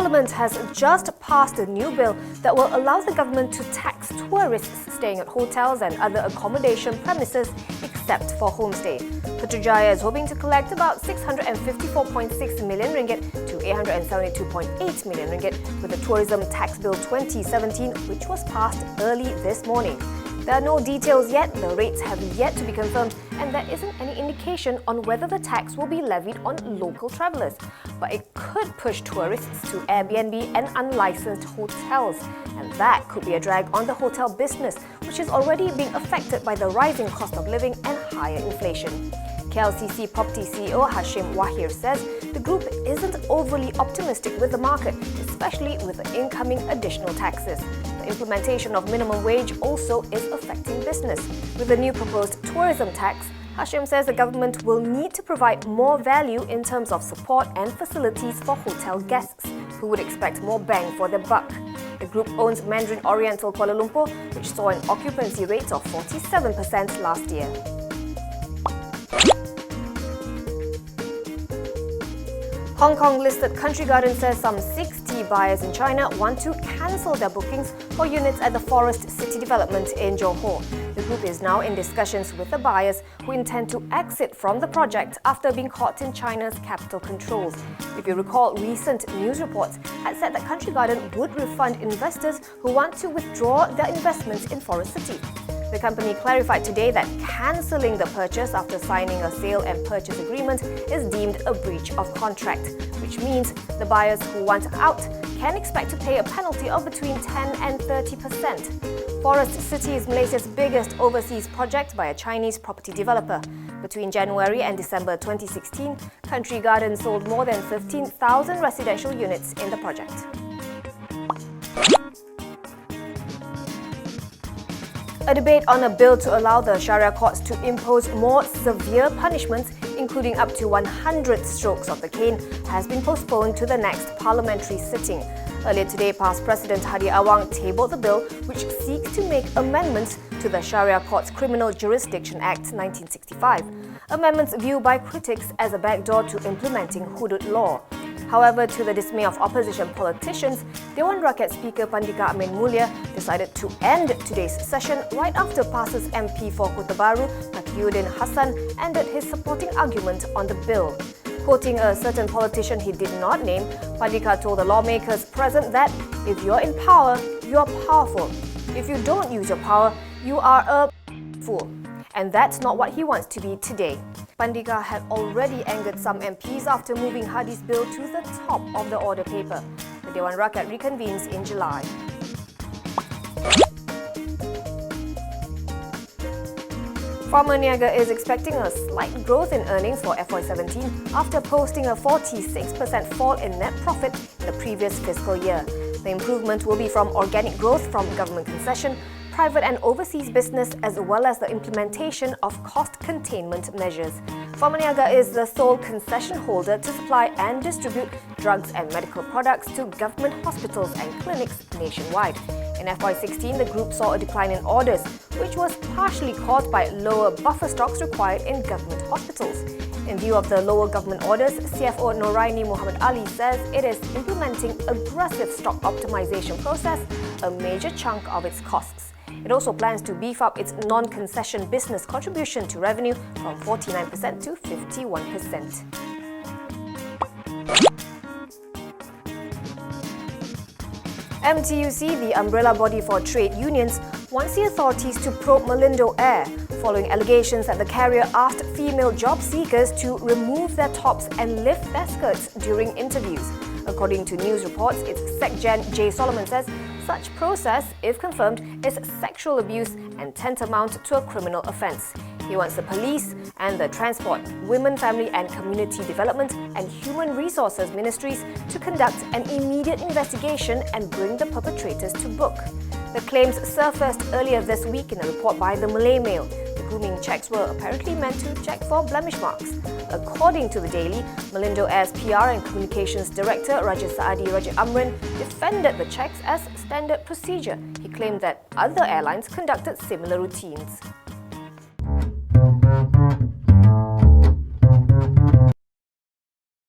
Parliament has just passed a new bill that will allow the government to tax tourists staying at hotels and other accommodation premises except for homestay. Putrajaya is hoping to collect about 654.6 million ringgit to 872.8 million ringgit with the Tourism Tax Bill 2017, which was passed early this morning. There are no details yet, the rates have yet to be confirmed, and there isn't any indication on whether the tax will be levied on local travellers. But it could push tourists to Airbnb and unlicensed hotels, and that could be a drag on the hotel business, which is already being affected by the rising cost of living and higher inflation. KLCC Property CEO Hashim Wahir says the group isn't overly optimistic with the market, especially with the incoming additional taxes. The implementation of minimum wage also is affecting business. With the new proposed tourism tax, Hashim says the government will need to provide more value in terms of support and facilities for hotel guests, who would expect more bang for their buck. The group owns Mandarin Oriental Kuala Lumpur, which saw an occupancy rate of 47% last year. Hong Kong-listed Country Garden says some 60 buyers in China want to cancel their bookings for units at the Forest City development in Johor. The group is now in discussions with the buyers who intend to exit from the project after being caught in China's capital controls. If you recall, recent news reports had said that Country Garden would refund investors who want to withdraw their investments in Forest City. The company clarified today that cancelling the purchase after signing a sale and purchase agreement is deemed a breach of contract, which means the buyers who want out can expect to pay a penalty of between 10 and 30%. Forest City is Malaysia's biggest overseas project by a Chinese property developer. Between January and December 2016, Country Garden sold more than 15,000 residential units in the project. A debate on a bill to allow the Sharia courts to impose more severe punishments, including up to 100 strokes of the cane, has been postponed to the next parliamentary sitting. Earlier today, past President Hadi Awang tabled the bill, which seeks to make amendments to the Sharia Courts Criminal Jurisdiction Act 1965. Amendments viewed by critics as a backdoor to implementing hudud law. However, to the dismay of opposition politicians, Dewan Rakyat Speaker Pandika Amin Mulia decided to end today's session right after PAS's MP for Kota Bharu, Taqiyuddin Hassan, ended his supporting argument on the bill. Quoting a certain politician he did not name, Pandika told the lawmakers present that if you're in power, you're powerful. If you don't use your power, you are a fool. And that's not what he wants to be today. Pandika had already angered some MPs after moving Hadi's bill to the top of the order paper. The Dewan Rakyat reconvenes in July. Pharma Niaga is expecting a slight growth in earnings for FY17 after posting a 46% fall in net profit in the previous fiscal year. The improvement will be from organic growth from government concession, private and overseas business, as well as the implementation of cost containment measures. Pharma Niaga is the sole concession holder to supply and distribute drugs and medical products to government hospitals and clinics nationwide. In FY16, the group saw a decline in orders, which was partially caused by lower buffer stocks required in government hospitals. In view of the lower government orders, CFO Noraini Muhammad Ali says it is implementing aggressive stock optimization process, a major chunk of its costs. It also plans to beef up its non-concession business contribution to revenue from 49% to 51%. MTUC, the umbrella body for trade unions, wants the authorities to probe Malindo Air following allegations that the carrier asked female job seekers to remove their tops and lift their skirts during interviews. According to news reports, its SecGen J. Solomon says such process, if confirmed, is sexual abuse and tantamount to a criminal offence. He wants the police and the Transport, Women, Family and Community Development and Human Resources Ministries to conduct an immediate investigation and bring the perpetrators to book. The claims surfaced earlier this week in a report by the Malay Mail. The grooming checks were apparently meant to check for blemish marks. According to the Daily, Malindo Air's PR and Communications Director Raja Saadi Raja Amrin defended the checks as standard procedure. He claimed that other airlines conducted similar routines.